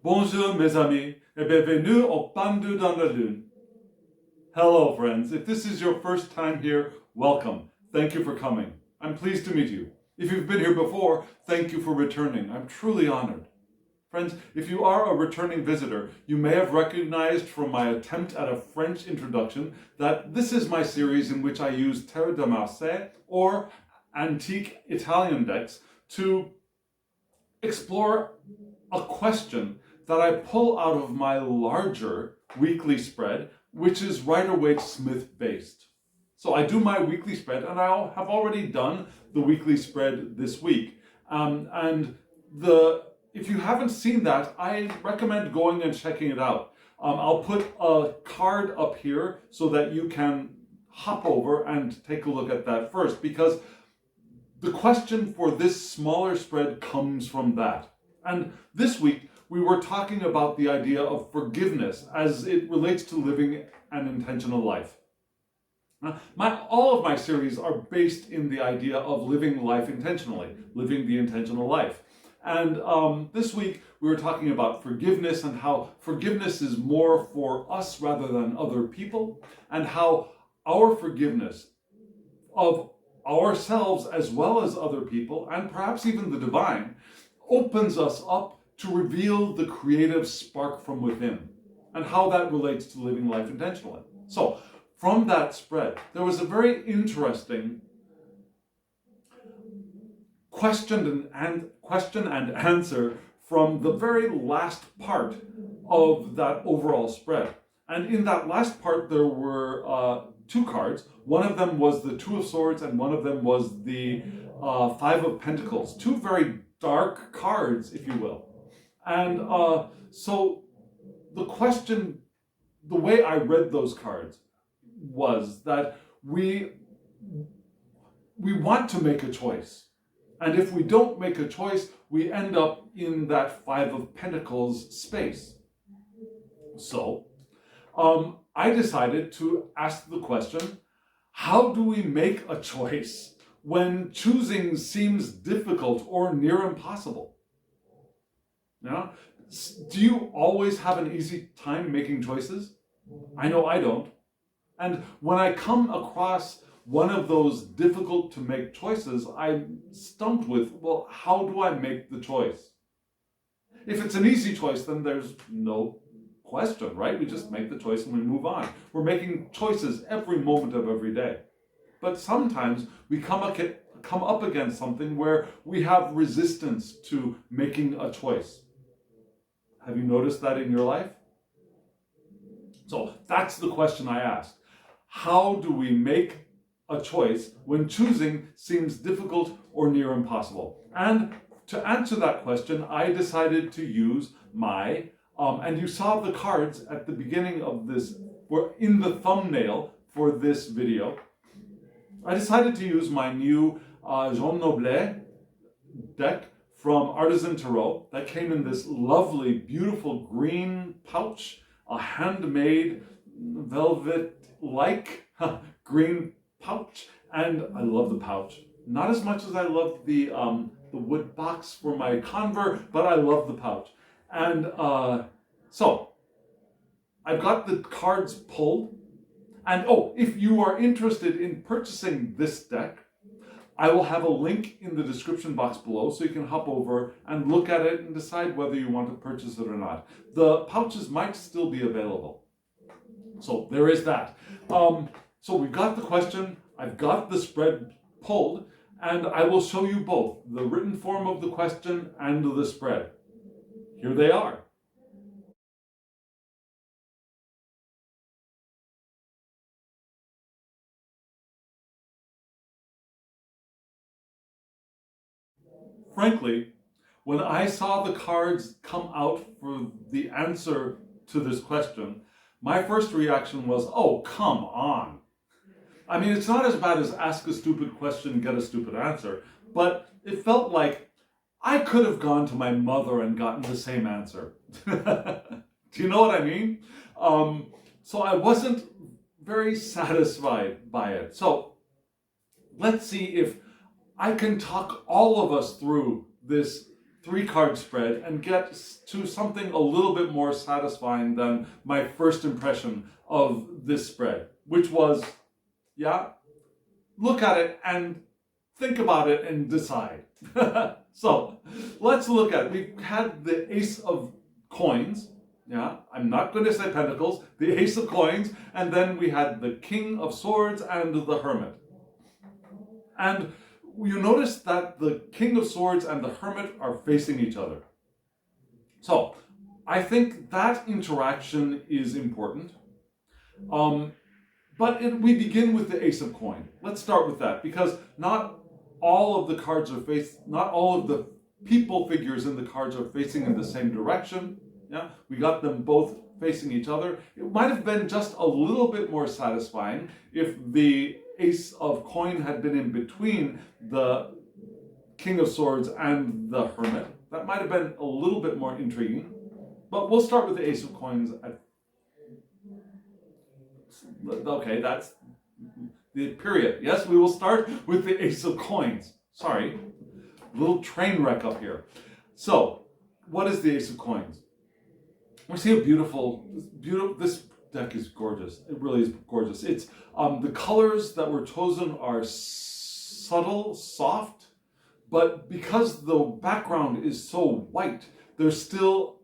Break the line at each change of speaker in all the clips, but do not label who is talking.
Bonjour mes amis, et bienvenue au Pendu dans la Lune. Hello friends, if this is your first time here, welcome. Thank you for coming. I'm pleased to meet you. If you've been here before, thank you for returning. I'm truly honored. Friends, if you are a returning visitor, you may have recognized from my attempt at a French introduction that this is my series in which I use Tarot de Marseille or antique Italian decks to explore a question that I pull out of my larger weekly spread, which is Rider-Waite-Smith based. So I do my weekly spread, and I have already done the weekly spread this week. If you haven't seen that, I recommend going and checking it out. I'll put a card up here so that you can hop over and take a look at that first, because the question for this smaller spread comes from that. And this week, we were talking about the idea of forgiveness as it relates to living an intentional life. All of my series are based in the idea of living life intentionally, living the intentional life. And this week, we were talking about forgiveness and how forgiveness is more for us rather than other people, and how our forgiveness of ourselves as well as other people, and perhaps even the divine, opens us up to reveal the creative spark from within, and how that relates to living life intentionally. So, from that spread, there was a very interesting question and answer from the very last part of that overall spread. And in that last part, there were two cards. One of them was the Two of Swords, and one of them was the Five of Pentacles. Two very dark cards, if you will. And so the question, the way I read those cards was that we want to make a choice. And if we don't make a choice, we end up in that Five of Pentacles space. So I decided to ask the question, how do we make a choice when choosing seems difficult or near impossible? Yeah? Do you always have an easy time making choices? I know I don't. And when I come across one of those difficult to make choices, I'm stumped with, well, how do I make the choice? If it's an easy choice, then there's no question, right? We just make the choice and we move on. We're making choices every moment of every day. But sometimes we come up against something where we have resistance to making a choice. Have you noticed that in your life? So that's the question I asked. How do we make a choice when choosing seems difficult or near impossible? And to answer that question, I decided to use my, and you saw the cards at the beginning of this, were in the thumbnail for this video. I decided to use my new Jean Noblet deck from Artisan Tarot that came in this lovely, beautiful green pouch, a handmade velvet-like green pouch, and I love the pouch. Not as much as I love the wood box for my convert, but I love the pouch. And so I've got the cards pulled, and if you are interested in purchasing this deck, I will have a link in the description box below so you can hop over and look at it and decide whether you want to purchase it or not. The pouches might still be available. So there is that. So we've got the question, I've got the spread pulled, and I will show you both the written form of the question and the spread. Here they are. Frankly, when I saw the cards come out for the answer to this question, my first reaction was, oh, come on. I mean, it's not as bad as ask a stupid question, get a stupid answer, but it felt like I could have gone to my mother and gotten the same answer. Do you know what I mean? So I wasn't very satisfied by it. So let's see if I can talk all of us through this 3-card spread and get to something a little bit more satisfying than my first impression of this spread, which was, yeah, look at it and think about it and decide. So let's look at it. We had the Ace of Coins. Yeah, I'm not going to say Pentacles, the Ace of Coins, and then we had the King of Swords and the Hermit. And you notice that the King of Swords and the Hermit are facing each other. So I think that interaction is important. But we begin with the Ace of Coin. Let's start with that, because not all of the cards are not all of the people figures in the cards are facing in the same direction. Yeah, we got them both facing each other. It might have been just a little bit more satisfying if the Ace of Coin had been in between the King of Swords and the Hermit. That might have been a little bit more intriguing. But we'll start with the Ace of Coins. Okay, that's the period. Yes, we will start with the Ace of Coins. Sorry, little train wreck up here. So, what is the Ace of Coins? We see a beautiful, this deck is gorgeous. It really is gorgeous. It's, the colors that were chosen are subtle, soft, but because the background is so white, they're still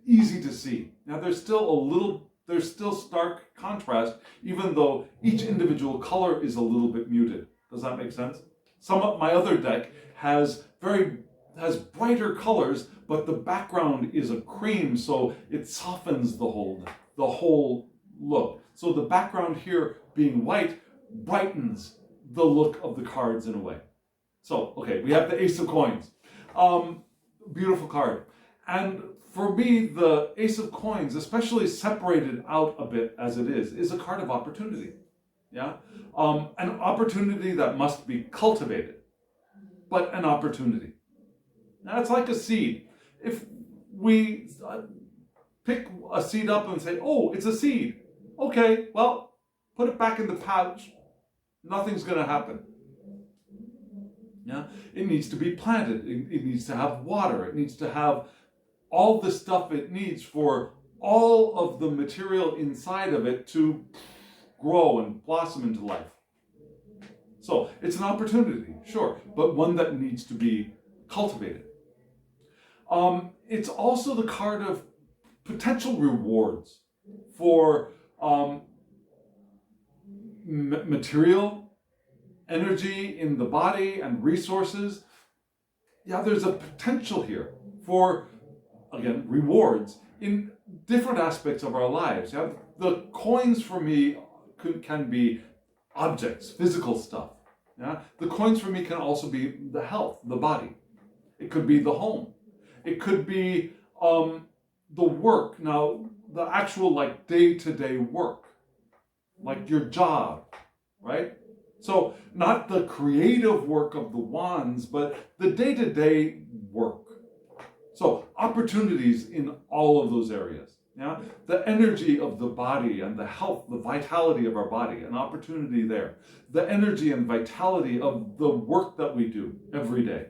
easy to see. Now there's still stark contrast, even though each individual color is a little bit muted. Does that make sense? Some of my other deck has brighter colors, but the background is a cream, so it softens the whole look. So the background here being white brightens the look of the cards in a way. So, okay, we have the Ace of Coins. Beautiful card. And for me, the Ace of Coins, especially separated out a bit as it is a card of opportunity. Yeah? An opportunity that must be cultivated, but an opportunity. Now, it's like a seed. If we pick a seed up and say, oh, it's a seed. Okay, well, put it back in the pouch. Nothing's going to happen. Yeah? It needs to be planted. It needs to have water. It needs to have all the stuff it needs for all of the material inside of it to grow and blossom into life. So it's an opportunity, sure, but one that needs to be cultivated. It's also the card of potential rewards for material, energy in the body, and resources. Yeah, there's a potential here for, again, rewards in different aspects of our lives. Yeah? The coins for me can be objects, physical stuff. Yeah? The coins for me can also be the health, the body. It could be the home. It could be the work. Now, the actual like day-to-day work, like your job, right? So not the creative work of the wands, but the day-to-day work. So opportunities in all of those areas. Yeah, the energy of the body and the health, the vitality of our body, an opportunity there. The energy and vitality of the work that we do every day.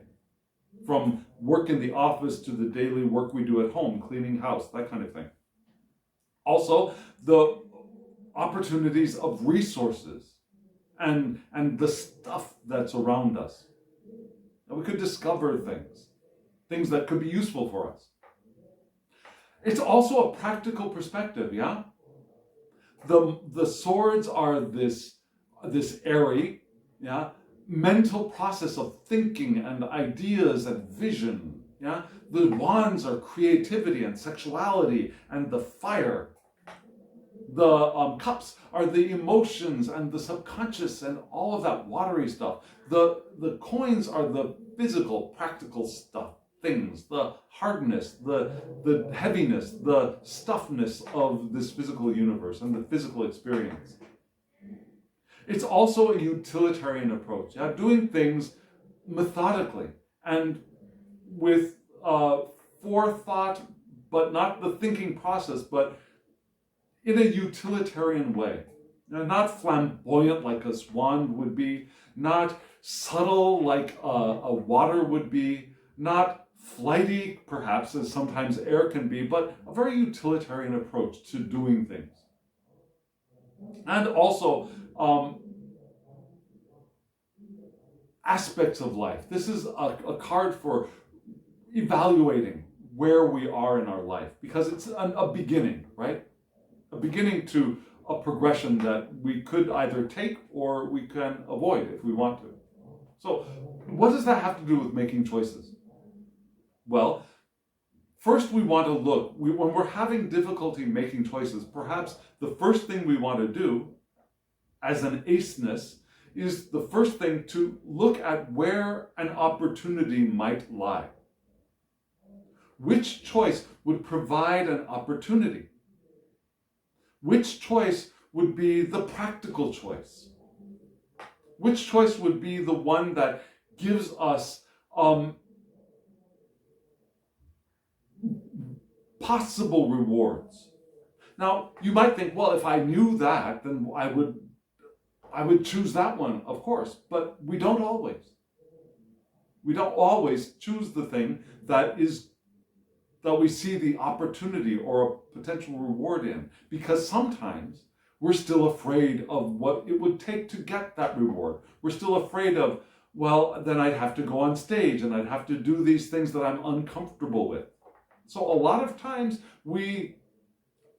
From work in the office to the daily work we do at home, cleaning house, that kind of thing. Also, the opportunities of resources and the stuff that's around us. And we could discover things that could be useful for us. It's also a practical perspective, yeah? The swords are this airy, yeah, mental process of thinking and ideas and vision, yeah? The wands are creativity and sexuality and the fire. The cups are the emotions and the subconscious and all of that watery stuff. The coins are the physical, practical stuff, things, the hardness, the heaviness, the stuffness of this physical universe and the physical experience. It's also a utilitarian approach, yeah? Doing things methodically and with forethought, but not the thinking process, but in a utilitarian way. Now, not flamboyant like a swan would be, not subtle like a water would be, not flighty, perhaps, as sometimes air can be, but a very utilitarian approach to doing things. And also aspects of life. This is a card for evaluating where we are in our life, because it's a beginning, right? A beginning to a progression that we could either take or we can avoid if we want to. So what does that have to do with making choices? Well, first we want to look, when we're having difficulty making choices, perhaps the first thing we want to do as an aceness is the first thing to look at where an opportunity might lie. Which choice would provide an opportunity? Which choice would be the practical choice? Which choice would be the one that gives us possible rewards? Now, you might think, well, if I knew that, then I would choose that one, of course, but we don't always. We don't always choose the thing that we see the opportunity or a potential reward in, because sometimes we're still afraid of what it would take to get that reward. We're still afraid of, well, then I'd have to go on stage and I'd have to do these things that I'm uncomfortable with. So a lot of times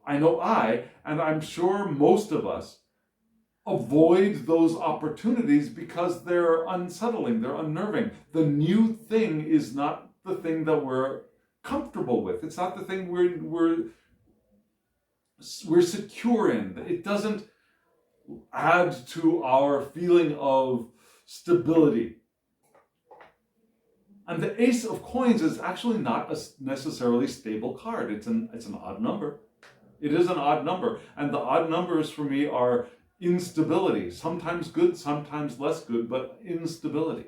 and I'm sure most of us, avoid those opportunities because they're unsettling, they're unnerving. The new thing is not the thing that we're comfortable with. It's not the thing we're secure in. It doesn't add to our feeling of stability. And the Ace of Coins is actually not a necessarily stable card. It's an odd number. It is an odd number. And the odd numbers for me are instability. Sometimes good, sometimes less good, but instability.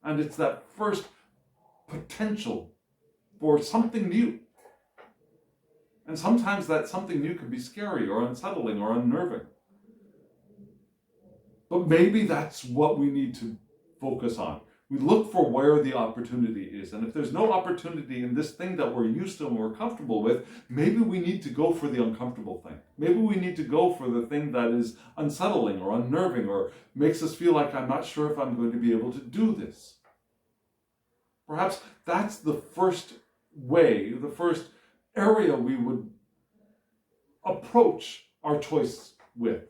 And it's that first potential for something new. And sometimes that something new can be scary or unsettling or unnerving. But maybe that's what we need to focus on. We look for where the opportunity is. And if there's no opportunity in this thing that we're used to and we're comfortable with, maybe we need to go for the uncomfortable thing. Maybe we need to go for the thing that is unsettling or unnerving or makes us feel like I'm not sure if I'm going to be able to do this. Perhaps that's the first way, the first area we would approach our choice with.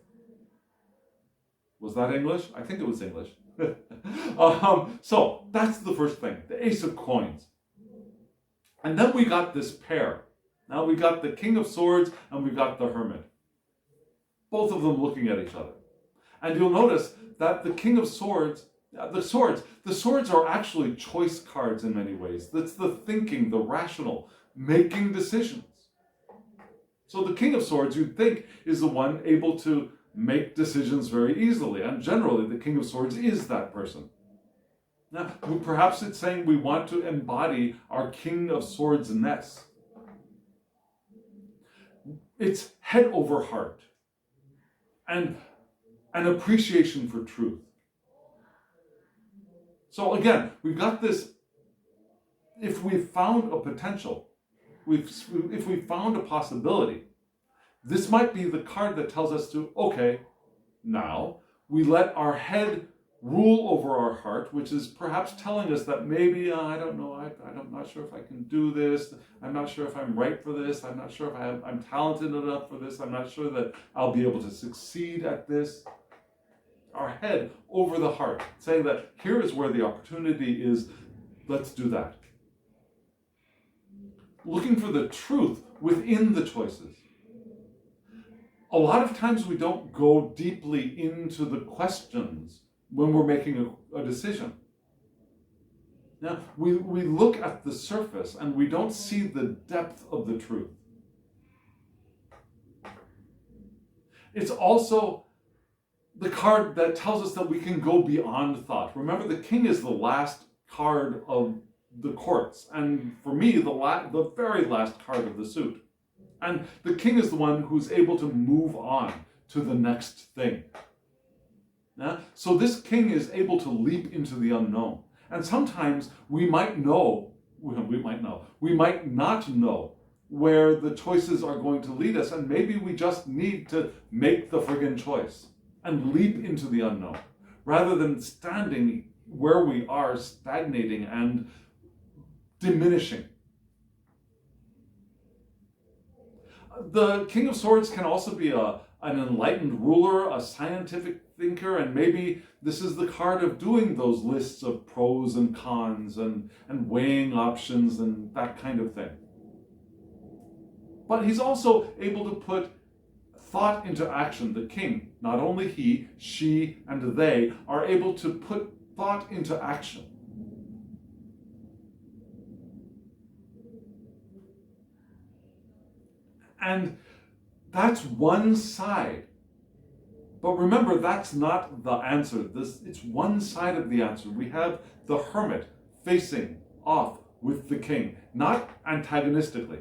Was that English? I think it was English. So that's the first thing, the Ace of Coins. And then we got this pair. Now we got the King of Swords and we got the Hermit. Both of them looking at each other. And you'll notice that the King of Swords, the swords are actually choice cards in many ways. That's the thinking, the rational, making decisions. So the King of Swords, you'd think, is the one able to make decisions very easily. And generally, the King of Swords is that person. Now, perhaps it's saying we want to embody our King of Swords-ness. It's head over heart. And an appreciation for truth. So again, we've got this, if we've found a potential, if we've found a possibility, this might be the card that tells us to, okay, now we let our head rule over our heart, which is perhaps telling us that maybe, I don't know, I'm not sure if I can do this, I'm not sure if I'm right for this, I'm not sure if I'm talented enough for this, I'm not sure that I'll be able to succeed at this. Our head over the heart, saying that here is where the opportunity is, let's do that. Looking for the truth within the choices. A lot of times we don't go deeply into the questions when we're making a decision. Now, we look at the surface and we don't see the depth of the truth. It's also the card that tells us that we can go beyond thought. Remember, the King is the last card of the courts, and for me, the very last card of the suit. And the King is the one who's able to move on to the next thing. Yeah? So this King is able to leap into the unknown. And sometimes we might know we might know. We might not know where the choices are going to lead us, and maybe we just need to make the friggin' choice and leap into the unknown, rather than standing where we are, stagnating and diminishing. The King of Swords can also be an enlightened ruler, a scientific thinker, and maybe this is the card of doing those lists of pros and cons and weighing options and that kind of thing. But he's also able to put thought into action. The king, not only he, she, and they, are able to put thought into action. And that's one side. But remember, that's not the answer. It's one side of the answer. We have the hermit facing off with the king, not antagonistically.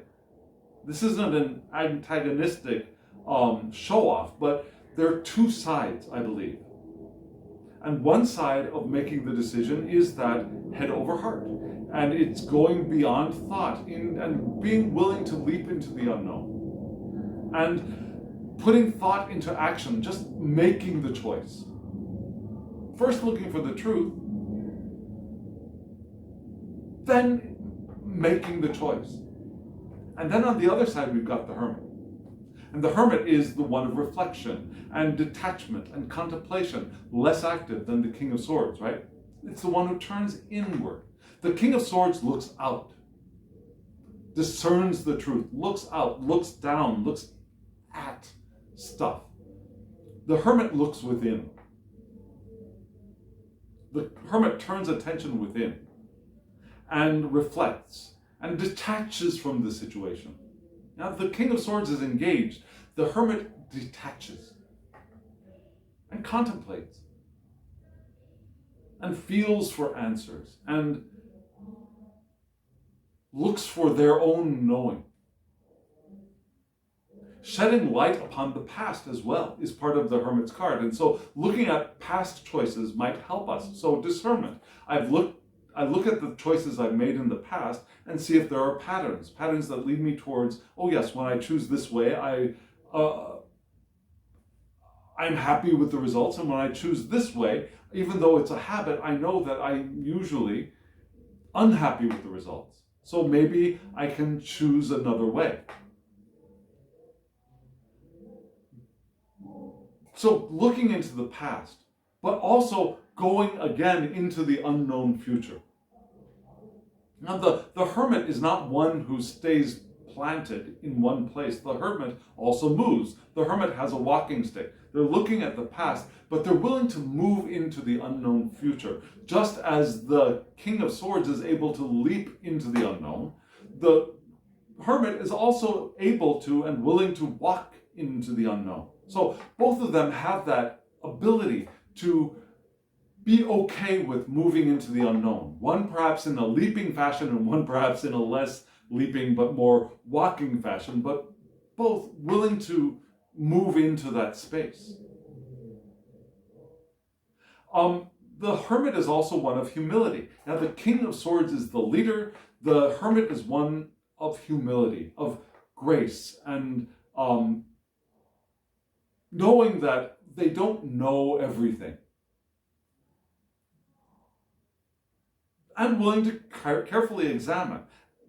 This isn't an antagonistic show-off, but there are two sides, I believe. And one side of making the decision is that head over heart. And it's going beyond thought and being willing to leap into the unknown. And putting thought into action, just making the choice. First looking for the truth, then making the choice. And then on the other side, we've got the hermit. And the hermit is the one of reflection and detachment and contemplation, less active than the King of Swords, right? It's the one who turns inward. The King of Swords looks out, discerns the truth, looks out, looks down, looks at stuff. The hermit looks within. The hermit turns attention within and reflects and detaches from the situation. Now, the King of Swords is engaged. The hermit detaches and contemplates and feels for answers and looks for their own knowing. Shedding light upon the past as well is part of the hermit's card. And so looking at past choices might help us. So discernment. I look at the choices I've made in the past and see if there are patterns that lead me towards, oh yes, when I choose this way, I'm happy with the results. And when I choose this way, even though it's a habit, I know that I'm usually unhappy with the results. So maybe I can choose another way. So looking into the past, but also going again into the unknown future. Now the hermit is not one who stays planted in one place. The hermit also moves. The hermit has a walking stick. They're looking at the past, but they're willing to move into the unknown future. Just as the King of Swords is able to leap into the unknown, the hermit is also able to and willing to walk into the unknown. So both of them have that ability to be okay with moving into the unknown. One perhaps in a leaping fashion and one perhaps in a less leaping but more walking fashion, but both willing to move into that space. The hermit is also one of humility. Now the King of Swords is the leader. The hermit is one of humility, of grace, and knowing that they don't know everything. And willing to carefully examine,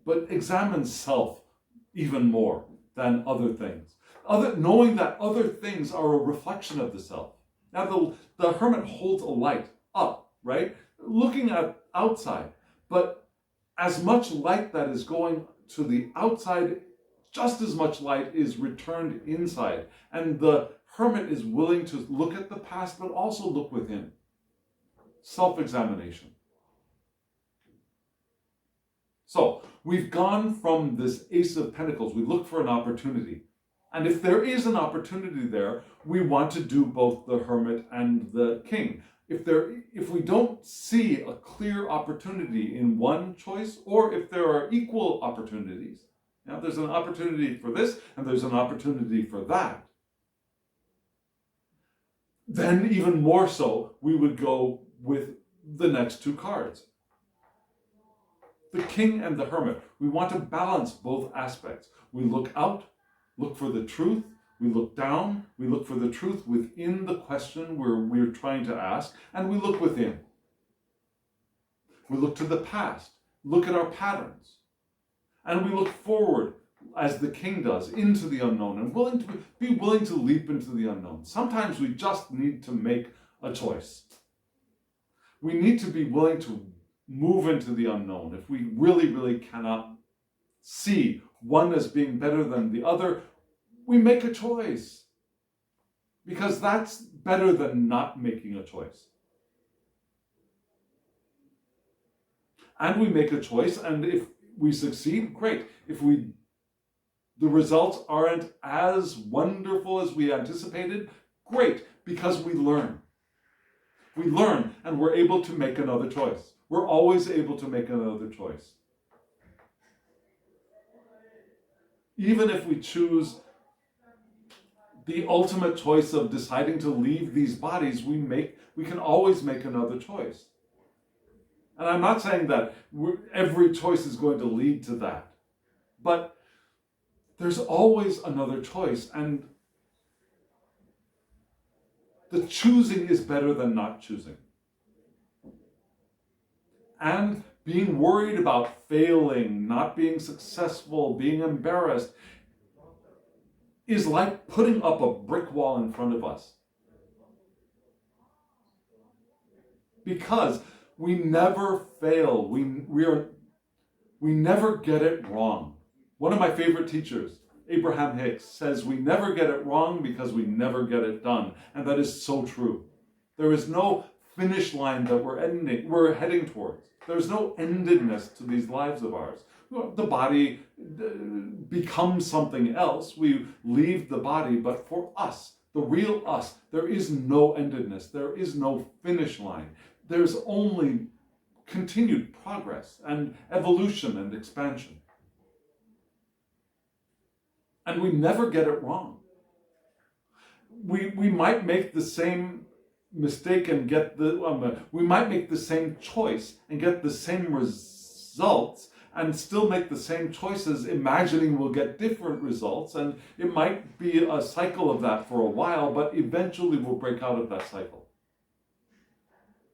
but examine self even more than other things. Knowing that other things are a reflection of the self. Now the hermit holds a light up, right? Looking at outside, but as much light that is going to the outside, just as much light is returned inside. And the hermit is willing to look at the past, but also look within. Self-examination. So, we've gone from this Ace of Pentacles. We look for an opportunity. And if there is an opportunity there, we want to do both the hermit and the king. If we don't see a clear opportunity in one choice, or if there are equal opportunities, now there's an opportunity for this and there's an opportunity for that, then even more so, we would go with the next two cards. the king and the hermit. We want to balance both aspects. We look out, look for the truth. We look down, we look for the truth within the question we're trying to ask, and we look within. We look to the past, look at our patterns, and we look forward, as the king does, into the unknown, and be willing to leap into the unknown. Sometimes we just need to make a choice. We need to be willing to move into the unknown. If we really, really cannot see one as being better than the other, we make a choice, because that's better than not making a choice. And we make a choice, and if we succeed, great. If the results aren't as wonderful as we anticipated, great, because we learn. We learn, and we're able to make another choice. We're always able to make another choice. Even if we choose the ultimate choice of deciding to leave these bodies, we can always make another choice. And I'm not saying that every choice is going to lead to that, but there's always another choice, and the choosing is better than not choosing. And being worried about failing, not being successful, being embarrassed, is like putting up a brick wall in front of us. Because we never fail. We never get it wrong. One of my favorite teachers, Abraham Hicks, says we never get it wrong because we never get it done. And that is so true. There is no finish line that we're heading towards. There's no endedness to these lives of ours. The body becomes something else. We leave the body, but for us, the real us, there is no endedness. There is no finish line. There's only continued progress and evolution and expansion. And we never get it wrong. We might make the same mistake and we might make the same choice and get the same results, and still make the same choices, imagining we'll get different results. And it might be a cycle of that for a while, but eventually we'll break out of that cycle.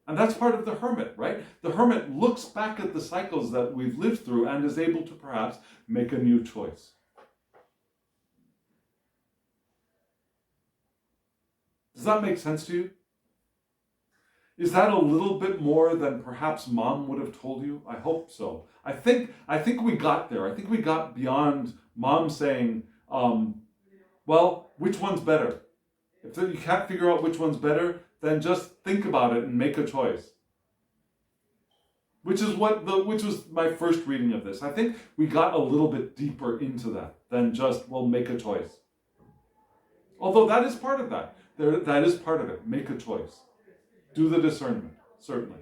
And that's part of the hermit, right? The hermit looks back at the cycles that we've lived through and is able to perhaps make a new choice. Does that make sense to you? Is that a little bit more than perhaps Mom would have told you? I hope so. I think we got there. I think we got beyond Mom saying, well, which one's better? If you can't figure out which one's better, then just think about it and make a choice. Which was my first reading of this. I think we got a little bit deeper into that than just, well, make a choice. Although that is part of that. That is part of it. Make a choice. Do the discernment, certainly.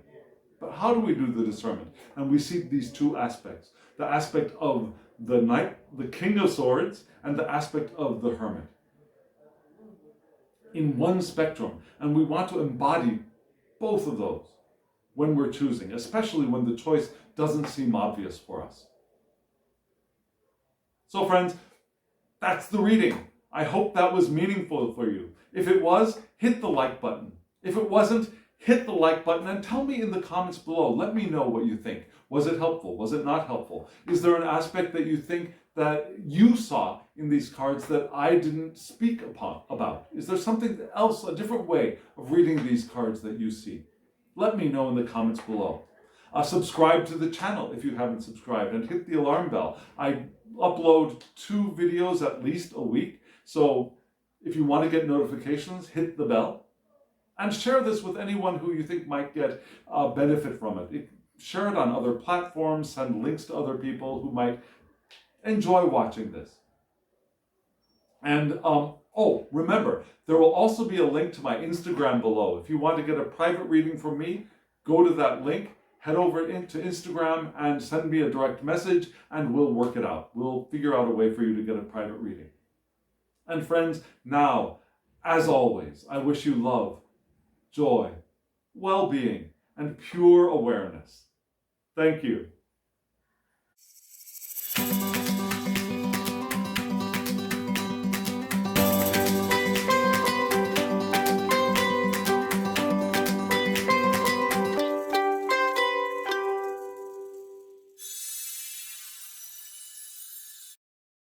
But how do we do the discernment? And we see these two aspects. The aspect of the knight, the king of swords, and the aspect of the hermit. In one spectrum. And we want to embody both of those when we're choosing, especially when the choice doesn't seem obvious for us. So friends, that's the reading. I hope that was meaningful for you. If it was, hit the like button. If it wasn't, hit the like button and tell me in the comments below. Let me know what you think. Was it helpful? Was it not helpful? Is there an aspect that you think that you saw in these cards that I didn't speak about? Is there something else, a different way of reading these cards that you see? Let me know in the comments below. Subscribe to the channel if you haven't subscribed, and hit the alarm bell. I upload 2 videos at least a week, so if you want to get notifications, hit the bell. And share this with anyone who you think might get benefit from it. Share it on other platforms, send links to other people who might enjoy watching this. And remember, there will also be a link to my Instagram below. If you want to get a private reading from me, go to that link, head over into Instagram and send me a direct message, and we'll work it out. We'll figure out a way for you to get a private reading. And friends, now, as always, I wish you love, joy, well-being, and pure awareness. Thank you. you.